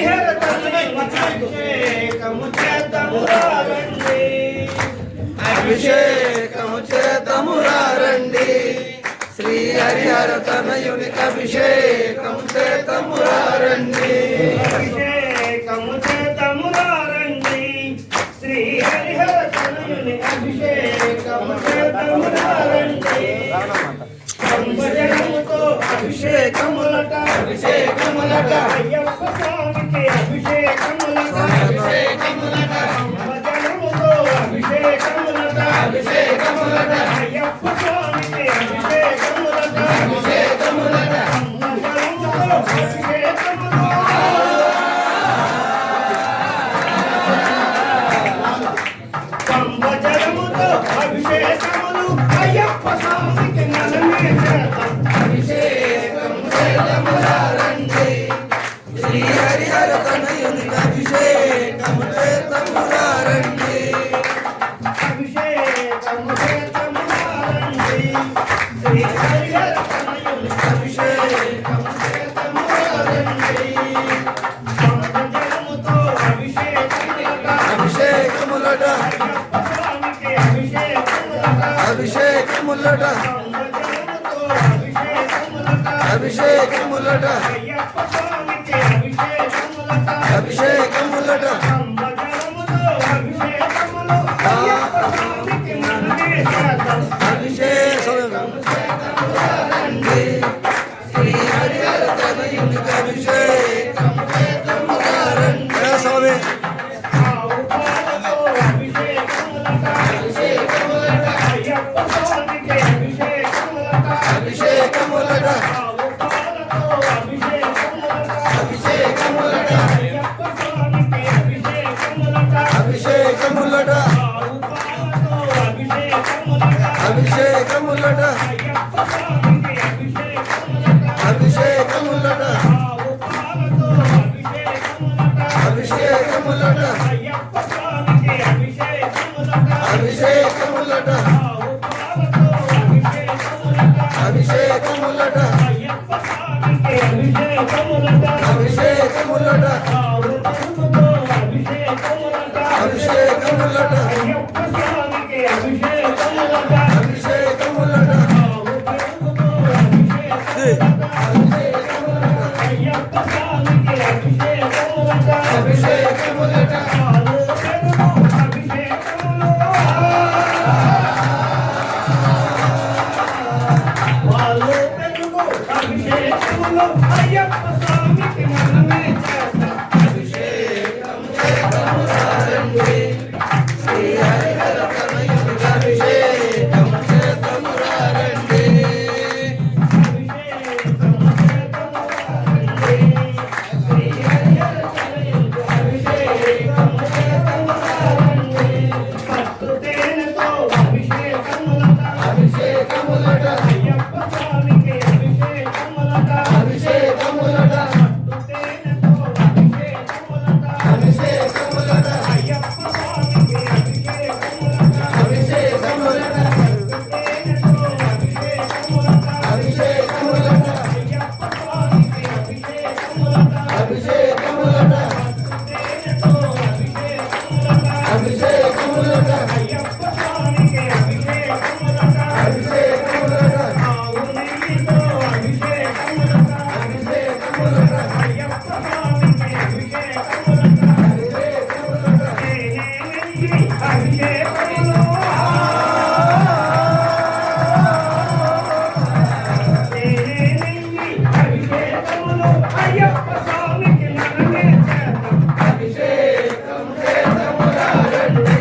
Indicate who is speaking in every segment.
Speaker 1: హరిహర అభిషేకము చేతమురారండి
Speaker 2: అభిషేకము చేతమురారండి శ్రీ హరిహర తనయుని అభిషేకము చేతమురారండి
Speaker 1: అభిషేకము చేతమురారండి శ్రీ హరిహర తనయుని అభిషేకము చేతమురారండి సంభజనముతో అభిషేకములట
Speaker 2: అభిషేకములట
Speaker 1: అయ్యప్ప స్వామికి అభిషేకములట
Speaker 2: అభిషేకములట
Speaker 1: సంభజనముతో అభిషేకములట
Speaker 2: అభిషేకములట
Speaker 1: అయ్యప్ప స్వామికి అభిషేకములట
Speaker 2: అభిషేకములట
Speaker 1: సంభజనముతో అభిషేకములట సంభజనముతో అభిషేకములు అయ్యప్ప స్వామికి మనమే చేద్దాం
Speaker 2: అభిషేకము చేతమురారండి శ్రీ హరిహర తనయుని అభిషేకము చేతమురారండి
Speaker 1: అభిషేకము చేతమురారండి శ్రీ హరిహర తనయుని
Speaker 2: అభిషేకము చేతమురారండి
Speaker 1: సంభజనముతో అభిషేకములట
Speaker 2: అభిషేకములట
Speaker 1: అయ్యప్ప స్వామికి అభిషేకములట
Speaker 2: అభిషేకములట
Speaker 1: సంభజనముతో అభిషేకములట
Speaker 2: అభిషేకములట
Speaker 1: అయ్యప్ప స్వామికి అభిషేకములట
Speaker 2: అభిషేకములట
Speaker 1: సంభజనముతో అభిషేకములు అయ్యప్ప స్వామికి మనమే చేద్దాం
Speaker 2: అభిషేకము చేతమురారండి శ్రీ హరిహర తనయుని అభిషేకము చేతమురారండి స్వామి
Speaker 1: ఆవు పాలతో అభిషేకములట
Speaker 2: అభిషేకములట
Speaker 1: అయ్యప్ప స్వామికి అభిషేకములట
Speaker 2: అభిషేకములట
Speaker 1: ఆవు పాలతో అభిషేకములట
Speaker 2: అభిషేకములట
Speaker 1: అయ్యప్ప స్వామికి అభిషేకములట
Speaker 2: అభిషేకములట
Speaker 1: ఆవు పాలతో అభిషేకములట
Speaker 2: అభిషేకములట
Speaker 1: అయ్యప్ప స్వామికి అభిషేకములట
Speaker 2: అభిషేకములట
Speaker 1: ఆవు పాలతో అభిషేకములట
Speaker 2: అభిషేకములట
Speaker 1: అయ్యప్ప స్వామికి అభిషేకములట
Speaker 2: అభిషేకములట
Speaker 1: ఆవు పాలతో అభిషేకములట
Speaker 2: అభిషేకములట
Speaker 1: అయ్యప్ప స్వామికి అభిషేకములట
Speaker 2: అభిషేకములట
Speaker 1: ఆవు పాలతో అభిషేకములట
Speaker 2: అభిషేకములట
Speaker 1: అయ్యప్ప స్వామికి అభిషేకములట
Speaker 2: అభిషేకములట
Speaker 1: ఆవు పాలతో అభిషేకములట అయ్యప్ప స్వామికి అభిషేకములట
Speaker 2: అభిషేకములట
Speaker 1: పాలు పెరుగు అభిషేకములు పాలు పెరుగు అభిషేకములు అయ్యప్ప స్వామికి మనమే చేద్దాం
Speaker 2: అభిషేకము చేతమురారండి శ్రీ హరిహర తనయుని అభిషేకము చేతమురారండి
Speaker 1: అభిషేకము చేద్దామండి శ్రీ హరిహర తనయుని అభిషేకము చేద్దామండి పట్టు తేనెతో అభిషేకములట
Speaker 2: అభిషేకములట
Speaker 1: అయ్యప్ప స్వామికి అభిషేకములట
Speaker 2: అభిషేకములట
Speaker 1: పట్టు తేనెతో అభిషేకములట
Speaker 2: అభిషేకములట
Speaker 1: అయ్యప్ప స్వామికి అభిషేకములట
Speaker 2: అభిషేకములట
Speaker 1: తేనెతో అభిషేకములట
Speaker 2: అభిషేకములట
Speaker 1: అయ్యప్ప స్వామికి అభిషేకములట
Speaker 2: అభిషేకములట
Speaker 1: తేనెతో అభిషేకములట
Speaker 2: అభిషేకములట
Speaker 1: అయ్యప్ప స్వామికి అభిషేకములట
Speaker 2: అభిషేకములట
Speaker 1: ఆవు నెయ్యితో అభిషేకములట
Speaker 2: అభిషేకములట
Speaker 1: అయ్యప్ప స్వామికి అభిషేకములట
Speaker 2: అభిషేకములట
Speaker 1: తేనె నెయ్యి అభిషేకములు తేనె నెయ్యి అభిషేకములు అయ్యప్ప స్వామికి మనమే చేద్దాం
Speaker 2: అభిషేకము చేతమురారండి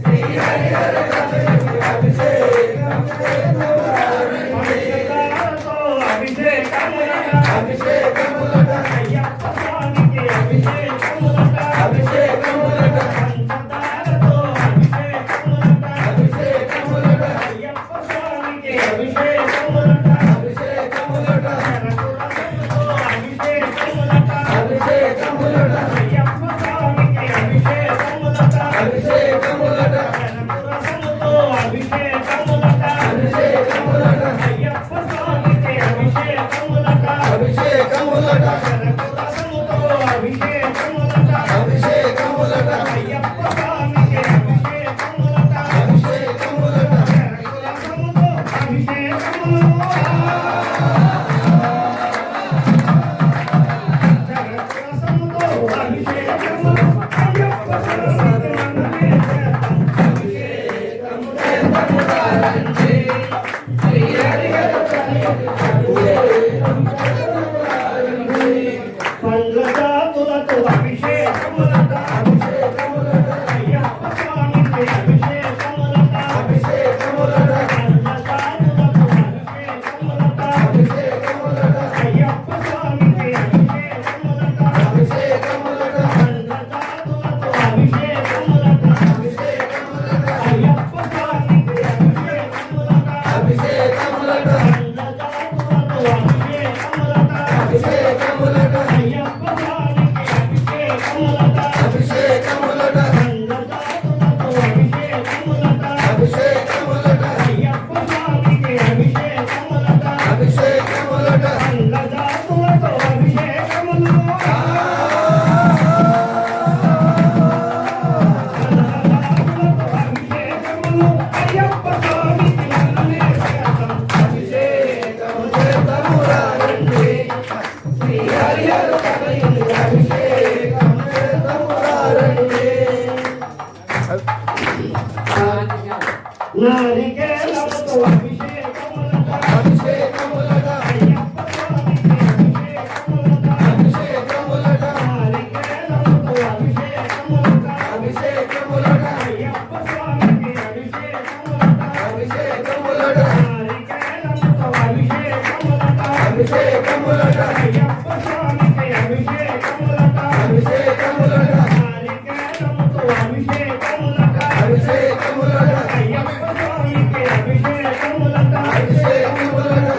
Speaker 2: శ్రీ హరిహర తనయుని అభిషేకము చేతమురారండి
Speaker 1: పంచదారతో అభిషేకములట
Speaker 2: అభిషేకములట
Speaker 1: అయ్యప్ప స్వామికి అభిషేకములట
Speaker 2: అభిషేకములట
Speaker 1: పంచదారతో అభిషేకములట
Speaker 2: అభిషేకములట
Speaker 1: అయ్యప్ప స్వామికి అభిషేకములట
Speaker 2: అభిషేకములట
Speaker 1: చెరకు రసముతో అభిషేకములట
Speaker 2: అభిషేకములట
Speaker 1: అయ్యప్ప స్వామికి అభిషేకములట
Speaker 2: అభిషేకములట
Speaker 1: చెరకు రసముతో అభిషేకములట
Speaker 2: అభిషేకములట
Speaker 1: అయ్యప్ప స్వామికి అభిషేకములట
Speaker 2: అభిషేకములట
Speaker 1: చెరకు రసముతో అభిషేకములట
Speaker 2: అభిషేకములట
Speaker 1: అయ్యప్ప స్వామికి అభిషేకములట
Speaker 2: అభిషేకములట
Speaker 1: రసముతో అభిషేకములు రసముతో అభిషేకములు అయ్యప్ప స్వామికి పండ్ల జాతులతో అభిషేకములట అయ్యప్ప స్వామికి అభిషేకములట
Speaker 2: అభిషేకములట
Speaker 1: పండ్ల జాతులతో అభిషేకములట
Speaker 2: అభిషేకములట
Speaker 1: అయ్యప్ప స్వామికి అభిషేకములట
Speaker 2: అభిషేకములట
Speaker 1: పండ్ల జాతులతో అభిషేకములట
Speaker 2: అభిషేకములట
Speaker 1: అయ్యప్ప స్వామికి అభిషేకములట
Speaker 2: అభిషేకములట
Speaker 1: పండ్ల జాతులతో అభిషేకములట
Speaker 2: అభిషేకములట
Speaker 1: అయ్యప్ప స్వామికి అభిషేకములట
Speaker 2: అభిషేకములట
Speaker 1: పండ్ల జాతులతో అభిషేకములట
Speaker 2: అభిషేకములట
Speaker 1: అయ్యప్ప స్వామికి అభిషేకములట
Speaker 2: అభిషేకములట
Speaker 1: పండ్ల జాతులతో అభిషేకములు అభిషేకములు అయ్యప్ప స్వామికి
Speaker 2: అభిషేకము చేతమురారండి శ్రీ హరిహర కలయుని అభిషేకము చేతమురారండి
Speaker 1: నారికేలముతో అభిషేకములట
Speaker 2: అభిషేకములట
Speaker 1: అయ్యప్ప స్వామికి అభిషేకములట
Speaker 2: అభిషేకములట
Speaker 1: నారికేలముతో అభిషేకములట
Speaker 2: అభిషేకములట
Speaker 1: అయ్యప్ప స్వామికి అభిషేకములట
Speaker 2: అభిషేకములట
Speaker 1: నారికేలముతో అభిషేకములట
Speaker 2: అభిషేకములట
Speaker 1: అయ్యప్ప స్వామికి అభిషేకములట
Speaker 2: అభిషేకములట
Speaker 1: నారికేలముతో అభిషేకములట
Speaker 2: అభిషేకములట
Speaker 1: అయ్యప్ప స్వామికి అభిషేకములట
Speaker 2: అభిషేకములట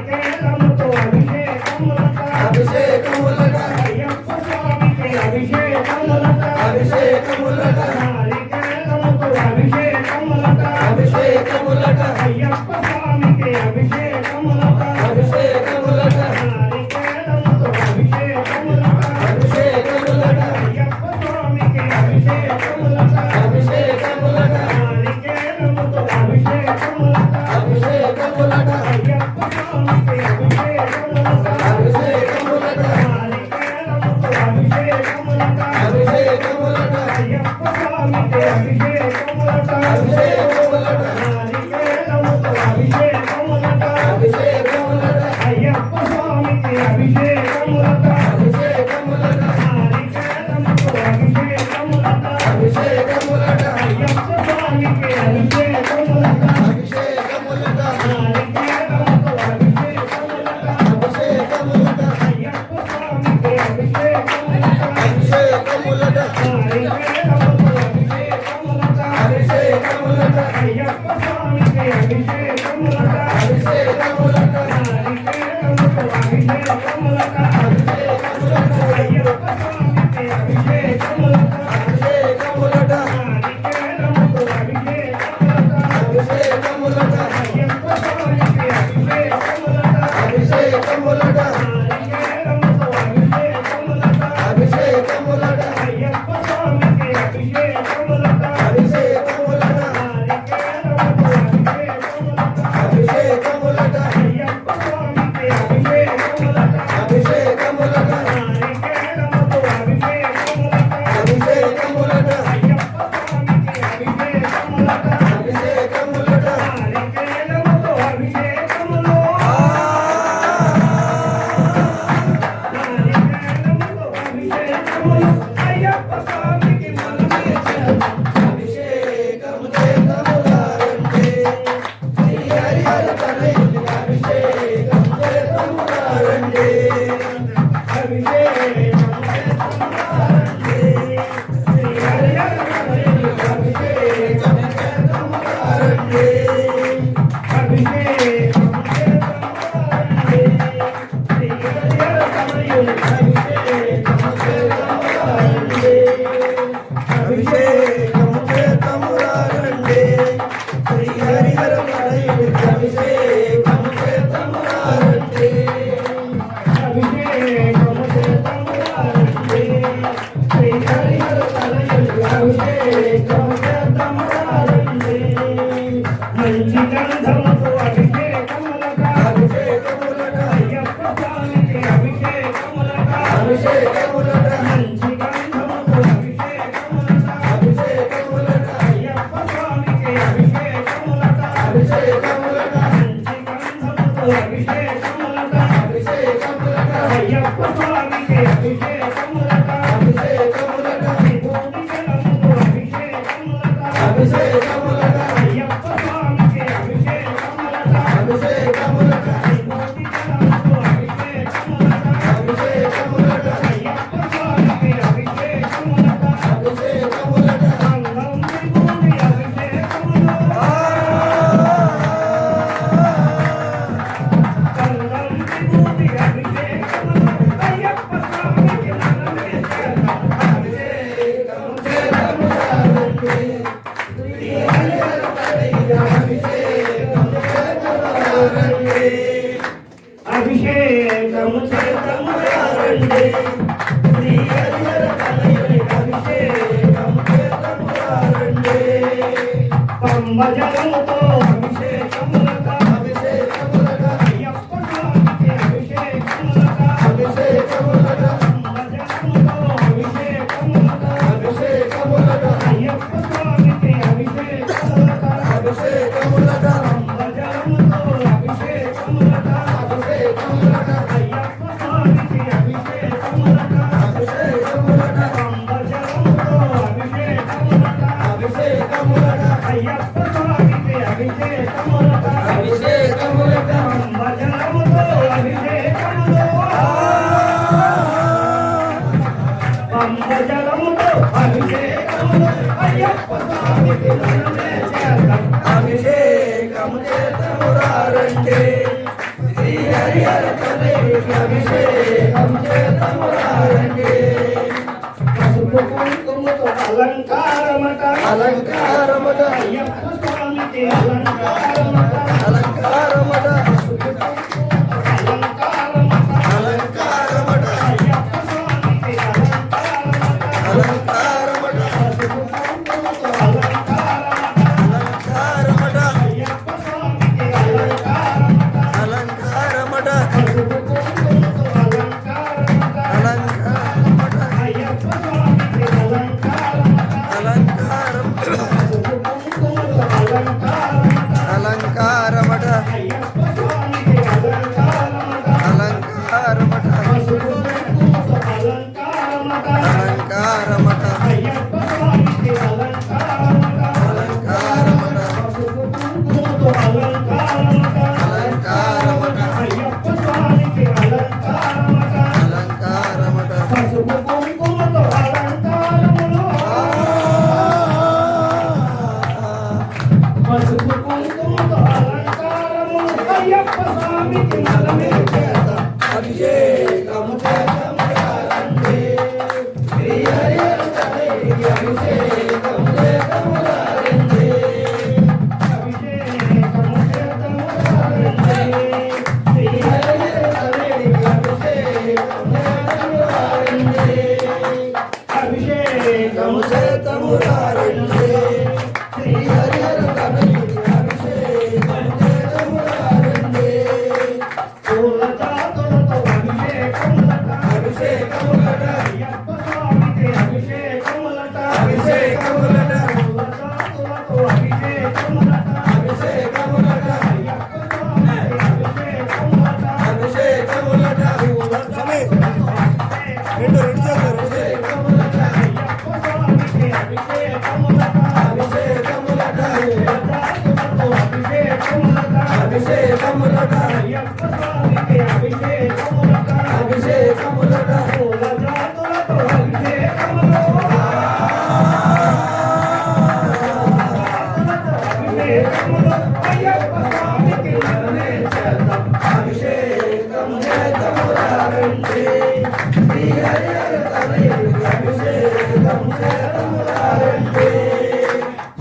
Speaker 1: నారికేలముతో అభిషేకములట
Speaker 2: అభిషేకములట
Speaker 1: అయ్యప్ప స్వామికి అభిషేకములట
Speaker 2: అభిషేకములట
Speaker 1: నారికేలముతో అభిషేకములట
Speaker 2: అభిషేకములట
Speaker 1: అయ్యప్ప స్వామికి అభిషేకములట
Speaker 2: అభిషేకములట
Speaker 1: నారికేలముతో అభిషేకములట
Speaker 2: అభిషేకములట
Speaker 1: అయ్యప్ప స్వామికి అభిషేకములట
Speaker 2: అభిషేకములట
Speaker 1: నారికేలముతో అభిషేకములట
Speaker 2: అభిషేకములట
Speaker 1: అయ్యప్ప స్వామికి అభిషేకములట
Speaker 2: అభిషేకములట
Speaker 1: నారికేలముతో అభిషేకములట
Speaker 2: అభిషేకములట
Speaker 1: అయ్యప్ప స్వామికి అభిషేకములట
Speaker 2: అభిషేకములట
Speaker 1: నారికేలముతో అభిషేకములట
Speaker 2: అభిషేకములట
Speaker 1: అయ్యప్ప స్వామికి అభిషేకములట
Speaker 2: అభిషేకములట
Speaker 1: నారికేలముతో అభిషేకములట
Speaker 2: అభిషేకములట
Speaker 1: అయ్యప్ప స్వామికి అభిషేకములట
Speaker 2: అభిషేకములట
Speaker 1: నారికేలముతో అభిషేకములట
Speaker 2: అభిషేకములట
Speaker 1: అయ్యప్ప స్వామికి అభిషేకములట
Speaker 2: అభిషేకములట
Speaker 1: నారికేలముతో అభిషేకములట
Speaker 2: అభిషేకములట
Speaker 1: అయ్యప్ప స్వామికి అభిషేకములట
Speaker 2: అభిషేకములట
Speaker 1: నారికేలముతో అభిషేకములట
Speaker 2: అభిషేకములట
Speaker 1: అయ్యప్ప స్వామికి అభిషేకములట
Speaker 2: అభిషేకములట
Speaker 1: నారికేలముతో అభిషేకములట
Speaker 2: అభిషేకములట
Speaker 1: అయ్యప్ప స్వామికి అభిషేకములట
Speaker 2: అభిషేకములట
Speaker 1: నారికేలముతో అభిషేకములట పంబజలముతో అభిషేకములు అయ్యప్ప స్వామికి మనమే చేద్దాం.
Speaker 2: అభిషేకము చేతమురారండి శ్రీ హరిహర తనయుడికి అభిషేకం చేతమురారండి
Speaker 1: పసుపు కుంకుమతో అలంకారమట
Speaker 2: అలంకారముట
Speaker 1: అయ్యప్ప స్వామికి అలంకారమట
Speaker 2: అలంకారముట
Speaker 1: అలంకారమట
Speaker 2: అలంకారముట
Speaker 1: అయ్యప్ప స్వామికి అలంకారమట
Speaker 2: అలంకారముట
Speaker 1: పసుపు కుంకుమతో అలంకారమట
Speaker 2: అలంకారముట
Speaker 1: అయ్యప్ప స్వామికి అలంకారమట
Speaker 2: అలంకారముట
Speaker 1: పసుపు కుంకుమతో అలంకారమట
Speaker 2: అలంకారముట
Speaker 1: అయ్యప్ప స్వామికి అలంకారమట
Speaker 2: అలంకారముట
Speaker 1: పసుపు కుంకుమతో అలంకారమట
Speaker 2: అలంకారముట
Speaker 1: అయ్యప్ప స్వామికి అలంకారమట
Speaker 2: అలంకారముట
Speaker 1: పసుపు కుంకుమతో అలంకారమట
Speaker 2: అలంకారముట
Speaker 1: అయ్యప్ప స్వామికి అలంకారమట
Speaker 2: అలంకారముట
Speaker 1: పసుపు కుంకుమతో అలంకారమట
Speaker 2: అలంకారముట
Speaker 1: అయ్యప్ప స్వామికి అలంకారమట
Speaker 2: అలంకారముట
Speaker 1: పసుపు కుంకుమతో అలంకారములు పసుపు కుంకుమతో అలంకారములు అయ్యప్ప స్వామికి మనమే చేద్దాం.
Speaker 2: అభిషేకము చేతమురారండి శ్రీ హరిహర తనయుడికి అభిషేకము చేతమురారండి
Speaker 1: అభిషేకము చేద్దాము శ్రీ
Speaker 2: హరిహర తనయుడికి అభిషేకము చేతమురారండి
Speaker 1: అభిషేకము
Speaker 2: చేతమురారండి శ్రీ హరిహర తనయుడికి అభిషేకము చేతమురారండి
Speaker 1: పూల జాతులతో అభిషేకములట
Speaker 2: అభిషేకములట
Speaker 1: అయ్యప్ప స్వామికి అభిషేకములట
Speaker 2: అభిషేకములట
Speaker 1: పూల జాతులతో అభిషేకములట
Speaker 2: అభిషేకములట
Speaker 1: అయ్యప్ప స్వామికి అభిషేకములట
Speaker 2: అభిషేకములట సమయం రెండు చేతులు అభిషేకములట
Speaker 1: అయ్యప్ప స్వామికి అభిషేకములట
Speaker 2: అభిషేకములట
Speaker 1: జాతులతో అభిషేకములట
Speaker 2: అభిషేకములట
Speaker 1: అయ్యప్ప స్వామికి అభిషేకములట
Speaker 2: అభిషేకములట
Speaker 1: పూల జాతులతో అభిషేకములు అభిషేకములు అయ్యప్ప స్వామికి మనమే చేద్దాం.
Speaker 2: అభిషేకము చేతమురారండి శ్రీ హరిహర తనయుడికి అభిషేకము చేతమురారండి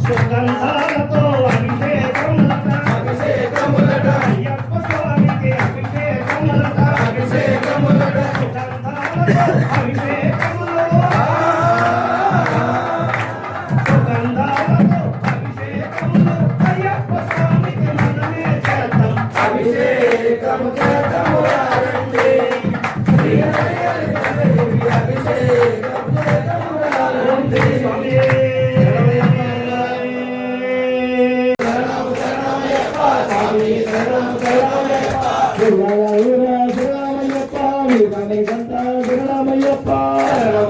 Speaker 1: సుగంధాలతో అభిషేకములట
Speaker 2: అభిషేకములట
Speaker 1: అయ్యప్ప స్వామికి అభిషేకములట
Speaker 2: అభిషేకములట
Speaker 1: సుగంధాలతో అభిషేకములు సుగంధాలతో అభిషేకములు అయ్యప్ప స్వామికి మనమే చేద్దాం.
Speaker 2: అభిషేకము చేతమురారండి శ్రీ హరిహర తనయుడికి అభిషేకము చేతమురారండి
Speaker 1: స్వామి శరణమయ్యప్ప వీరమయ్యప్ప శరణమయ్యప్ప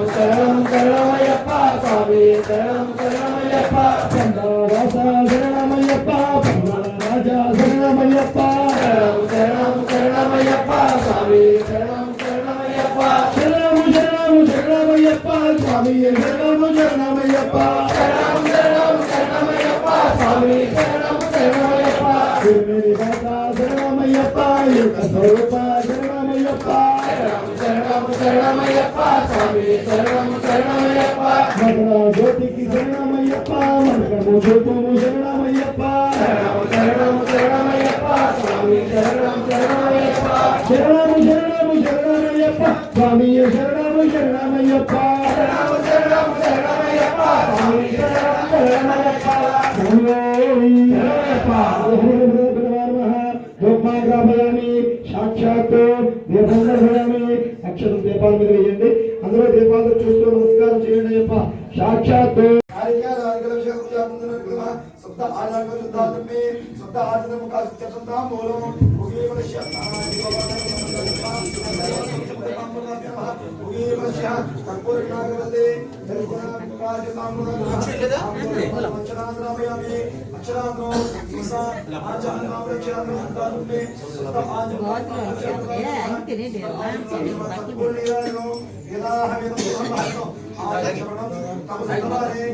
Speaker 2: శరణం శరణమయ్యప్ప స్వామి శరణం శరణమయ్యప్ప
Speaker 1: పండవాస శరణమయ్యప్ప పండరాజ శరణమయ్యప్ప
Speaker 2: శరణం శరణం శరణమయ్యప్ప స్వామి శరణం శరణమయ్యప్ప
Speaker 1: శరణము శరణము శరణమయ్యప్ప స్వామి శరణము శరణమయ్యప్ప
Speaker 2: శరణం శరణం శరణమయ్యప్ప స్వామి శరణం శరణమయ్యప్ప
Speaker 1: శరణమయ్యప్ప శరణమయ్యప్ప యుగ స్వరూప శరణమయ్యప్ప
Speaker 2: శరణం శరణం శరణమయ్యప్ప స్వామి శరణం శరణమయ్యప్ప
Speaker 1: మకర జ్యోతికి శరణమయ్యప్ప మనకము చూపుము శరణమయ్యప్ప
Speaker 2: శరణం శరణం శరణమయ్యప్ప స్వామి శరణం శరణమయ్యప్ప
Speaker 1: శరణము శరణము శరణమయ్యప్ప స్వామి శరణము శరణమయ్యప్ప
Speaker 2: శరణం శరణం శరణమయ్యప్ప స్వామి శరణం శరణమయ్యప్ప
Speaker 1: సాక్షాత్ దీపాలు అక్షరం దీపాల మీద వేయండి అందులో దీపాలు చూస్తూ నమస్కారం చేయండి అయ్యప్ప సాక్షాత్
Speaker 2: శుద్ధ ఆధార శుద్ధాత్మే శుద్ధ ఆచరణ ముఖ శుద్ధ మూలం వేదాహ వేదం సర్వహస్తం ఆచరణం తమసతవారే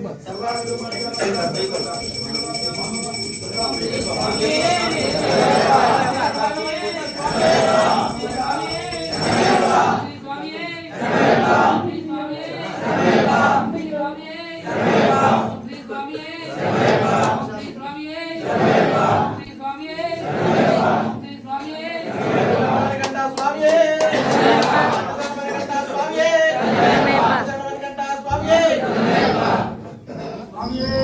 Speaker 2: స్వామియే